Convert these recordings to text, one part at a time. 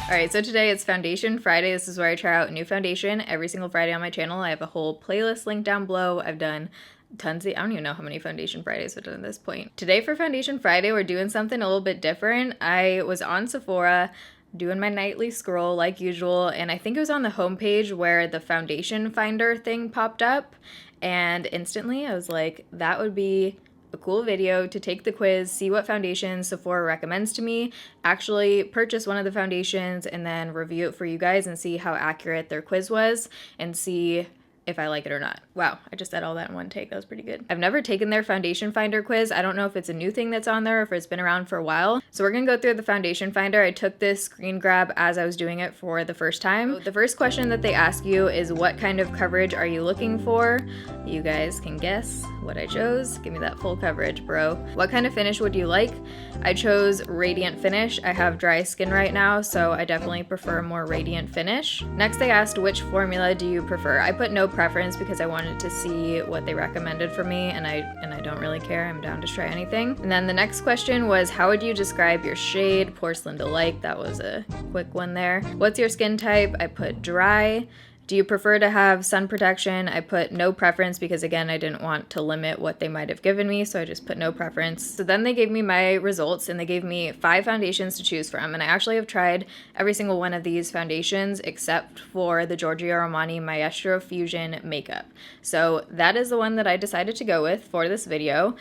Alright, so today it's Foundation Friday. This is where I try out a new foundation every single Friday on my channel. I have a whole playlist linked down below. I've done tons of, I don't even know how many Foundation Fridays I've done at this point. Today for Foundation Friday, we're doing something a little bit different. I was on Sephora doing my nightly scroll like usual, and I think it was on the homepage where the foundation finder thing popped up, and instantly I was like, that would be a cool video to take the quiz, see what foundations Sephora recommends to me, actually purchase one of the foundations, and then review it for you guys and see how accurate their quiz was and see if I like it or not. Wow, I just said all that in one take. That was pretty good. I've never taken their foundation finder quiz. I don't know if it's a new thing that's on there or if it's been around for a while. So we're gonna go through the foundation finder. I took this screen grab as I was doing it for the first time. So the first question that they ask you is, what kind of coverage are you looking for? You guys can guess what I chose. Give me that full coverage, bro. What kind of finish would you like? I chose radiant finish. I have dry skin right now, so I definitely prefer a more radiant finish. Next, they asked, which formula do you prefer? I put no preference because I wanted to see what they recommended for me, and I don't really care. I'm down to try anything. And then the next question was, how would you describe your shade? Porcelain Delight, that was a quick one there. What's your skin type? I put dry. Do you prefer to have sun protection? I put no preference because, again, I didn't want to limit what they might have given me, so I just put no preference. So then they gave me my results, and they gave me 5 foundations to choose from, and I actually have tried every single one of these foundations except for the Giorgio Armani Maestro Fusion Makeup. So that is the one that I decided to go with for this video.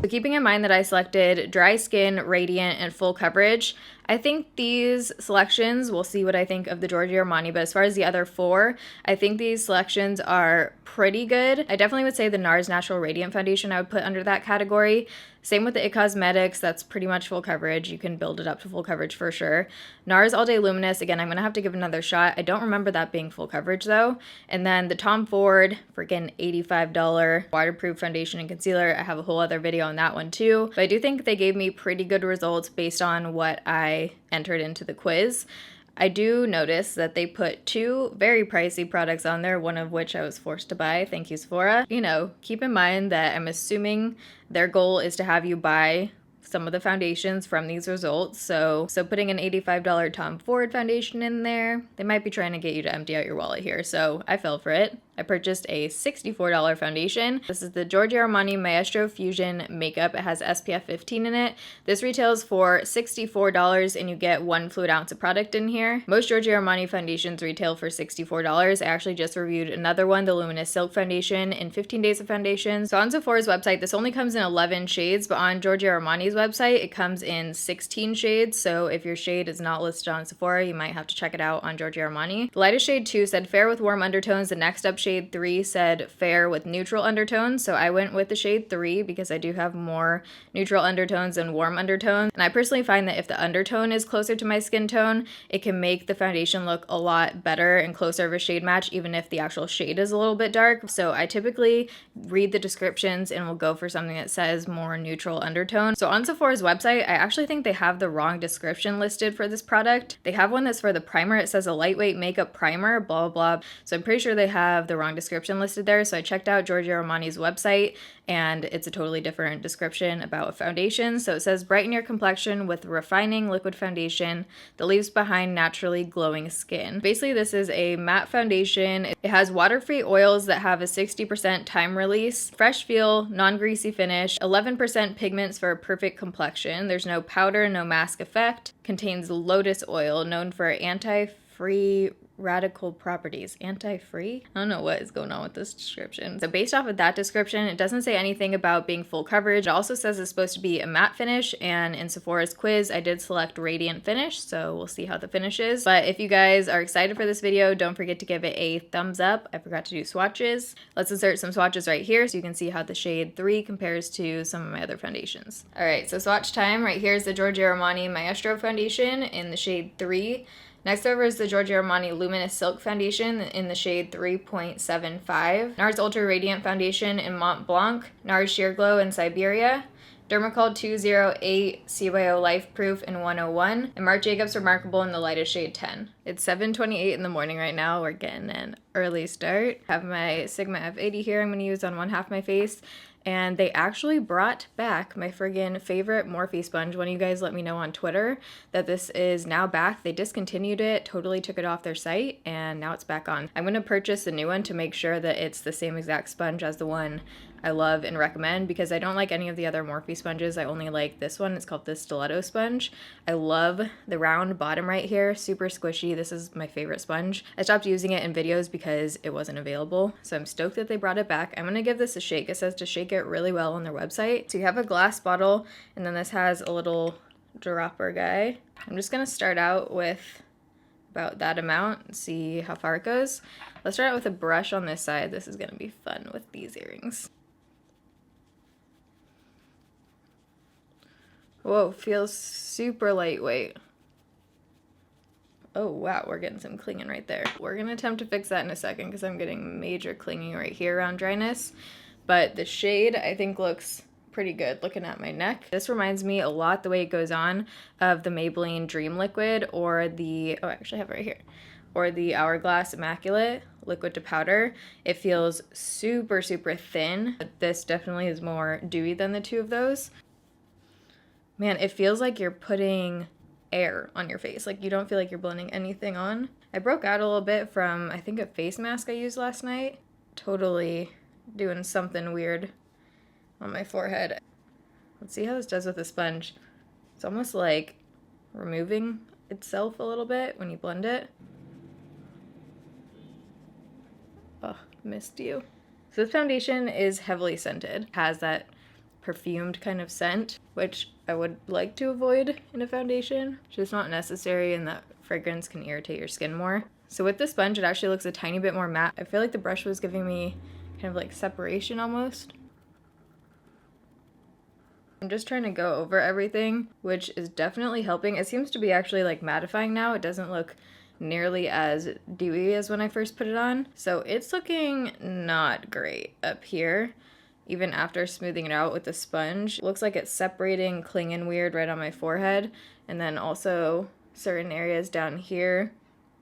So keeping in mind that I selected dry skin, radiant, and full coverage, I think these selections, we'll see what I think of the Giorgio Armani, but as far as the other 4, I think these selections are pretty good. I definitely would say the NARS Natural Radiant Foundation I would put under that category. Same with the IT Cosmetics, that's pretty much full coverage. You can build it up to full coverage for sure. NARS All Day Luminous, again, I'm gonna have to give another shot. I don't remember that being full coverage though. And then the Tom Ford, freaking $85 waterproof foundation and concealer. I have a whole other video on that one too. But I do think they gave me pretty good results based on what I entered into the quiz. I do notice that they put 2 very pricey products on there, one of which I was forced to buy. Thank you, Sephora. You know, keep in mind that I'm assuming their goal is to have you buy some of the foundations from these results. So putting an $85 Tom Ford foundation in there, they might be trying to get you to empty out your wallet here. So I fell for it. I purchased a $64 foundation. This is the Giorgio Armani Maestro Fusion Makeup. It has SPF 15 in it. This retails for $64 and you get 1 fluid ounce of product in here. Most Giorgio Armani foundations retail for $64. I actually just reviewed another one, the Luminous Silk Foundation, in 15 Days of Foundation. So on Sephora's website, this only comes in 11 shades, but on Giorgio Armani's website, it comes in 16 shades. So if your shade is not listed on Sephora, you might have to check it out on Giorgio Armani. The lightest shade 2 said fair with warm undertones. The next up, shade 3 said fair with neutral undertones, so I went with the shade 3 because I do have more neutral undertones than warm undertones. And I personally find that if the undertone is closer to my skin tone, it can make the foundation look a lot better and closer of a shade match, even if the actual shade is a little bit dark. So I typically read the descriptions and will go for something that says more neutral undertone. So on Sephora's website, I actually think they have the wrong description listed for this product. They have one that's for the primer. It says a lightweight makeup primer, blah, blah, blah. So I'm pretty sure they have the wrong description listed there. So I checked out Giorgio Armani's website and it's a totally different description about a foundation. So it says, brighten your complexion with refining liquid foundation that leaves behind naturally glowing skin. Basically, this is a matte foundation. It has water-free oils that have a 60% time release, fresh feel, non-greasy finish, 11% pigments for a perfect complexion. There's no powder, no mask effect. Contains lotus oil, known for anti-free radical properties. Anti-free? I don't know what is going on with this description. So based off of that description, it doesn't say anything about being full coverage. It also says it's supposed to be a matte finish, and in Sephora's quiz, I did select radiant finish, so we'll see how the finish is. But if you guys are excited for this video, don't forget to give it a thumbs up. I forgot to do swatches. Let's insert some swatches right here so you can see how the shade 3 compares to some of my other foundations. All right, so swatch time. Right here is the Giorgio Armani Maestro Foundation in the shade 3. Next over is the Giorgio Armani Luminous Silk Foundation in the shade 3.75. NARS Ultra Radiant Foundation in Mont Blanc. NARS Sheer Glow in Siberia. Dermacol 208 CYO Life Proof in 101. And Marc Jacobs Remarkable in the lightest shade 10. It's 7:28 in the morning right now. We're getting an early start. I have my Sigma F80 here I'm going to use on one half of my face. and they actually brought back my friggin' favorite Morphe sponge. One of you guys let me know on Twitter that this is now back. They discontinued it, totally took it off their site, and now it's back on. I'm gonna purchase a new one to make sure that it's the same exact sponge as the one I love and recommend, because I don't like any of the other Morphe sponges. I only like this one. It's called the Stiletto sponge. I love the round bottom right here, super squishy. This is my favorite sponge. I stopped using it in videos because it wasn't available, so I'm stoked that they brought it back. I'm gonna give this a shake. It says to shake it really well on their website. So you have a glass bottle, and then this has a little dropper guy. I'm just gonna start out with about that amount and see how far it goes. Let's start out with a brush on this side. This is gonna be fun with these earrings. Whoa, feels super lightweight. Oh wow, we're getting some clinging right there. We're gonna attempt to fix that in a second because I'm getting major clinging right here around dryness. But the shade I think looks pretty good looking at my neck. This reminds me a lot, the way it goes on, of the Maybelline Dream Liquid or the, oh I actually have it right here, or the Hourglass Immaculate liquid to powder. It feels super, super thin. This definitely is more dewy than the two of those. Man, it feels like you're putting air on your face. Like you don't feel like you're blending anything on. I broke out a little bit from, I think, a face mask I used last night. Totally doing something weird on my forehead. Let's see how this does with a sponge. It's almost like removing itself a little bit when you blend it. Oh, missed you. So this foundation is heavily scented. It has that perfumed kind of scent, which I would like to avoid in a foundation. It's just not necessary, and that fragrance can irritate your skin more. So with the sponge, it actually looks a tiny bit more matte. I feel like the brush was giving me kind of like separation almost. I'm just trying to go over everything, which is definitely helping. It seems to be actually like mattifying now. It doesn't look nearly as dewy as when I first put it on. So it's looking not great up here. Even after smoothing it out with the sponge. It looks like it's separating, clinging weird right on my forehead. And then also certain areas down here.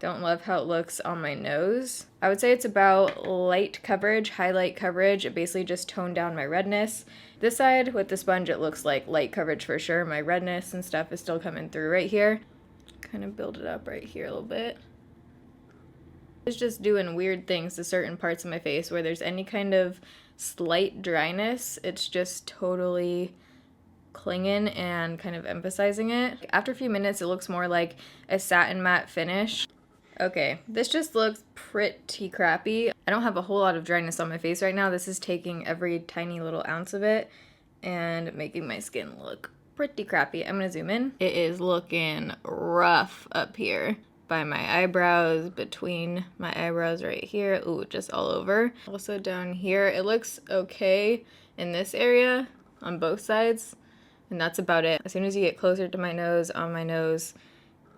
Don't love how it looks on my nose. I would say it's about light coverage, highlight coverage. It basically just toned down my redness. This side with the sponge, it looks like light coverage for sure. My redness and stuff is still coming through right here. Kind of build it up right here a little bit. It's just doing weird things to certain parts of my face where there's any kind of slight dryness. It's just totally clinging and kind of emphasizing it. After a few minutes, it looks more like a satin matte finish. Okay, this just looks pretty crappy. I don't have a whole lot of dryness on my face right now. This is taking every tiny little ounce of it and making my skin look pretty crappy. I'm gonna zoom in. It is looking rough up here by my eyebrows, between my eyebrows right here. Ooh, just all over. Also down here, it looks okay in this area on both sides, and that's about it. As soon as you get closer to my nose, on my nose,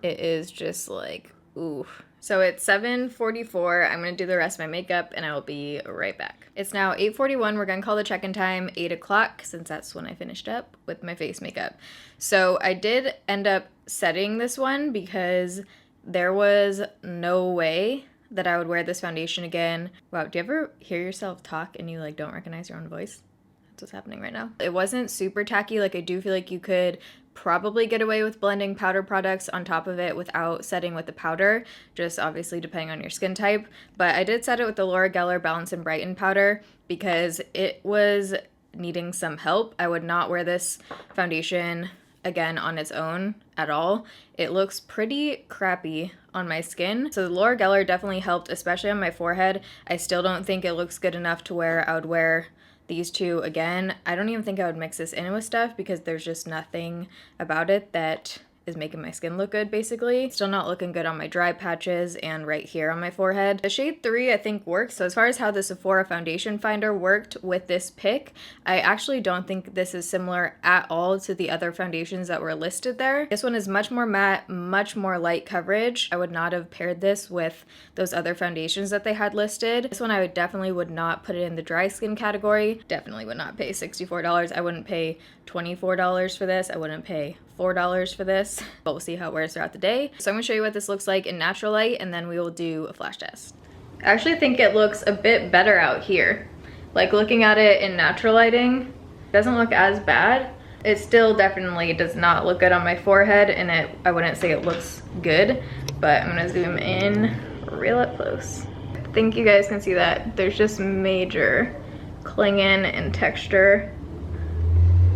it is just like, ooh. So it's 7:44. I'm gonna do the rest of my makeup and I will be right back. It's now 8:41. We're gonna call the check-in time 8 o'clock since that's when I finished up with my face makeup. So I did end up setting this one because there was no way that I would wear this foundation again. Wow, do you ever hear yourself talk and you like don't recognize your own voice? That's what's happening right now. It wasn't super tacky. Like I do feel like you could probably get away with blending powder products on top of it without setting with the powder, just obviously depending on your skin type. But I did set it with the Laura Geller Balance and Brighten powder because it was needing some help. I would not wear this foundation again on its own at all. It looks pretty crappy on my skin. So the Laura Geller definitely helped, especially on my forehead. I still don't think it looks good enough to where I would wear these two again. I don't even think I would mix this in with stuff because there's just nothing about it that is making my skin look good, basically. Still not looking good on my dry patches and right here on my forehead. The shade 3 I think works. So as far as how the Sephora foundation finder worked with this pick, I actually don't think this is similar at all to the other foundations that were listed there. This one is much more matte, much more light coverage. I would not have paired this with those other foundations that they had listed. This one I definitely would not put it in the dry skin category. Definitely would not pay $64. I wouldn't pay $24 for this. I wouldn't pay $4 for this, but we'll see how it wears throughout the day. So I'm gonna show you what this looks like in natural light and then we will do a flash test. I actually think it looks a bit better out here. Like looking at it in natural lighting, it doesn't look as bad. It still definitely does not look good on my forehead, and I wouldn't say it looks good, but I'm gonna zoom in real up close. I think you guys can see that there's just major clinging and texture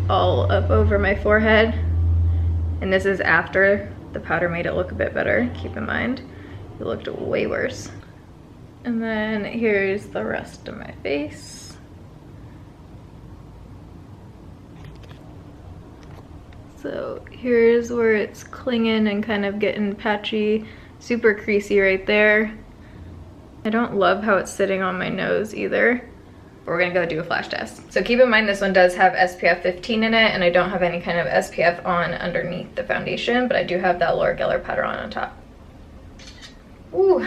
all up over my forehead. And this is after the powder made it look a bit better. Keep in mind, it looked way worse. And then here's the rest of my face. So here's where it's clinging and kind of getting patchy, super creasy right there. I don't love how it's sitting on my nose either. But we're gonna go do a flash test. So keep in mind this one does have SPF 15 in it, and I don't have any kind of SPF on underneath the foundation, but I do have that Laura Geller powder on top. Ooh.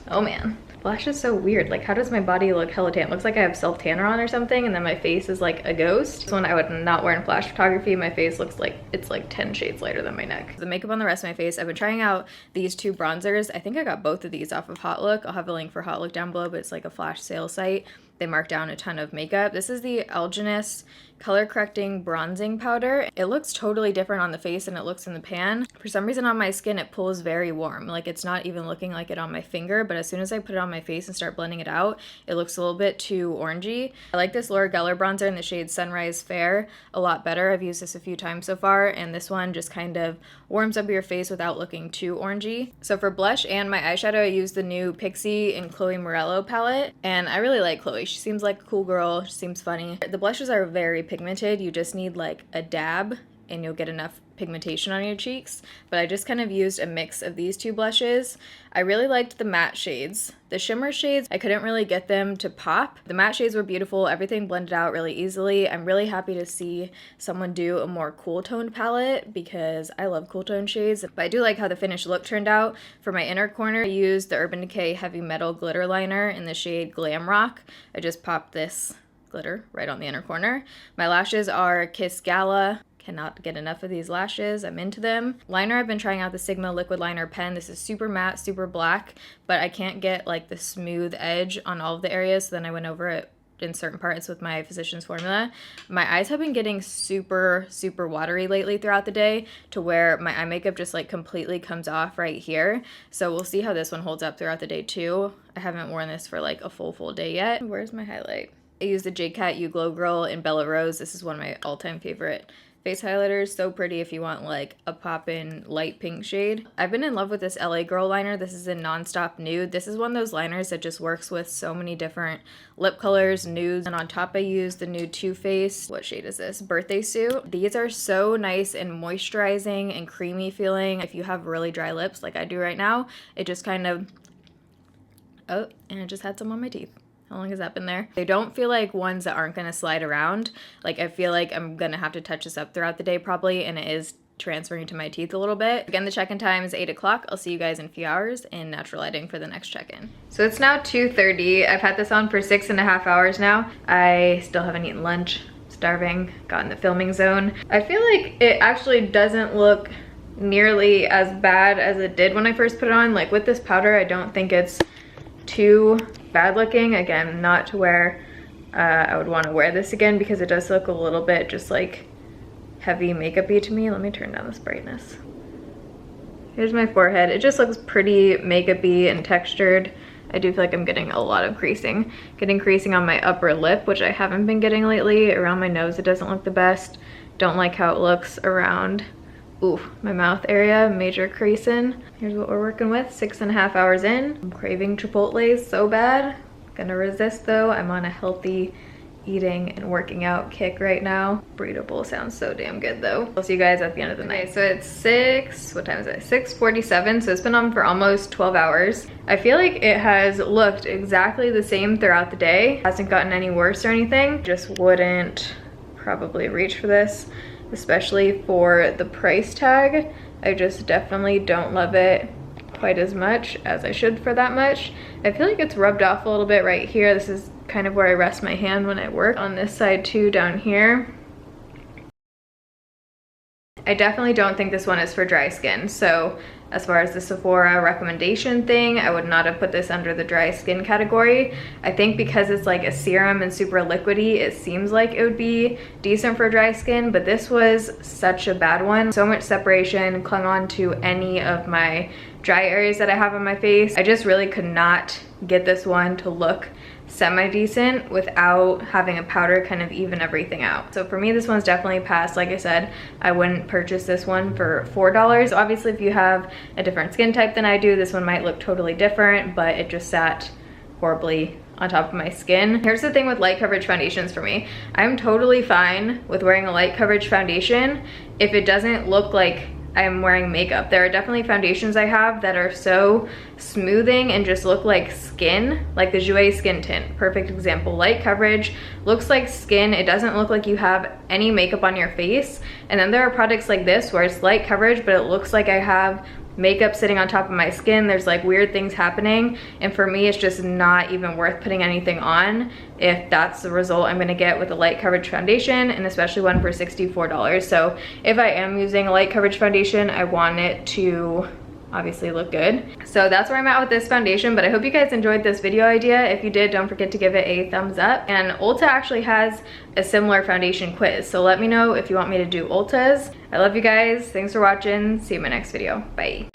Oh man. Blush is so weird. Like, how does my body look hella tan? It looks like I have self-tanner on or something, and then my face is like a ghost. This one I would not wear in flash photography. My face looks like it's like 10 shades lighter than my neck. The makeup on the rest of my face, I've been trying out these two bronzers. I think I got both of these off of Hot Look. I'll have a link for Hot Look down below, but it's like a flash sale site. They mark down a ton of makeup. This is the Algenist color correcting bronzing powder. It looks totally different on the face than it looks in the pan. For some reason on my skin it pulls very warm. Like, it's not even looking like it on my finger, but as soon as I put it on my face and start blending it out, it looks a little bit too orangey. I like this Laura Geller bronzer in the shade Sunrise Fair a lot better. I've used this a few times so far, and this one just kind of warms up your face without looking too orangey. So for blush and my eyeshadow, I used the new Pixie and Chloe Morello palette, and I really like Chloe. She seems like a cool girl. She seems funny. The blushes are very pigmented. You just need like a dab and you'll get enough pigmentation on your cheeks, but I just kind of used a mix of these two blushes. I really liked the matte shades. The shimmer shades, I couldn't really get them to pop. The matte shades were beautiful. Everything blended out really easily. I'm really happy to see someone do a more cool toned palette because I love cool toned shades, but I do like how the finished look turned out. For my inner corner, I used the Urban Decay Heavy Metal Glitter Liner in the shade Glam Rock. I just popped this glitter right on the inner corner. My lashes are Kiss Gala. Cannot get enough of these lashes. I'm into them. Liner, I've been trying out the Sigma liquid liner pen. This is super matte, super black, but I can't get like the smooth edge on all of the areas, so then I went over it in certain parts with my Physicians Formula. My eyes have been getting super watery lately throughout the day, to where my eye makeup just like completely comes off right here. So we'll see how this one holds up throughout the day too. I haven't worn this for like a full day yet. Where's my highlight? I used the JCat You Glow Girl in Bella Rose. This is one of my all-time favorite face highlighters. So pretty if you want like a pop-in light pink shade. I've been in love with this LA Girl liner. This is in Nonstop Nude. This is one of those liners that just works with so many different lip colors, nudes, and on top I used the new Too Faced, what shade is this? Birthday Suit. These are so nice and moisturizing and creamy feeling. If you have really dry lips like I do right now, it just kind of, oh, and I just had some on my teeth. How long has that been there? They don't feel like ones that aren't gonna slide around. Like, I feel like I'm gonna have to touch this up throughout the day probably, and it is transferring to my teeth a little bit. Again, the check-in time is 8 o'clock. I'll see you guys in a few hours in natural lighting for the next check-in. So it's now 2:30. I've had this on for 6.5 hours now. I still haven't eaten lunch. Starving. Got in the filming zone. I feel like it actually doesn't look nearly as bad as it did when I first put it on. Like, with this powder, I don't think it's too bad looking. Again, not to where I would want to wear this again, because it does look a little bit just like heavy makeup-y to me. Let me turn down this brightness. Here's my forehead. It just looks pretty makeup-y and textured. I do feel like I'm getting a lot of creasing. Getting creasing on my upper lip, which I haven't been getting lately. Around my nose, it doesn't look the best. Don't like how it looks around, ooh, my mouth area, major creasing. Here's what we're working with, 6.5 hours in. I'm craving Chipotle so bad. Gonna resist though. I'm on a healthy eating and working out kick right now. Burrito bowl sounds so damn good though. I'll see you guys at the end of the night. So it's what time is it? 6:47, so it's been on for almost 12 hours. I feel like it has looked exactly the same throughout the day. Hasn't gotten any worse or anything. Just wouldn't probably reach for this, especially for the price tag. I just definitely don't love it quite as much as I should for that much. I feel like it's rubbed off a little bit right here. This is kind of where I rest my hand when I work. On this side too, down here. I definitely don't think this one is for dry skin. So as far as the Sephora recommendation thing, I would not have put this under the dry skin category. I think because it's like a serum and super liquidy, it seems like it would be decent for dry skin, but this was such a bad one. So much separation, clung on to any of my dry areas that I have on my face. I just really could not get this one to look semi-decent without having a powder kind of even everything out. So for me, this one's definitely passed. Like I said, I wouldn't purchase this one for $4. Obviously, if you have a different skin type than I do, this one might look totally different, but it just sat horribly on top of my skin. Here's the thing with light coverage foundations for me. I'm totally fine with wearing a light coverage foundation if it doesn't look like I'm wearing makeup. There are definitely foundations I have that are so smoothing and just look like skin, like the Jouer Skin Tint, perfect example. Light coverage, looks like skin, it doesn't look like you have any makeup on your face. And then there are products like this where it's light coverage, but it looks like I have makeup sitting on top of my skin. There's like weird things happening, and for me it's just not even worth putting anything on if that's the result I'm gonna get with a light coverage foundation, and especially one for $64. So if I am using a light coverage foundation, I want it to obviously look good. So that's where I'm at with this foundation, but I hope you guys enjoyed this video idea. If you did, don't forget to give it a thumbs up. And Ulta actually has a similar foundation quiz, so let me know if you want me to do Ulta's. I love you guys. Thanks for watching. See you in my next video. Bye.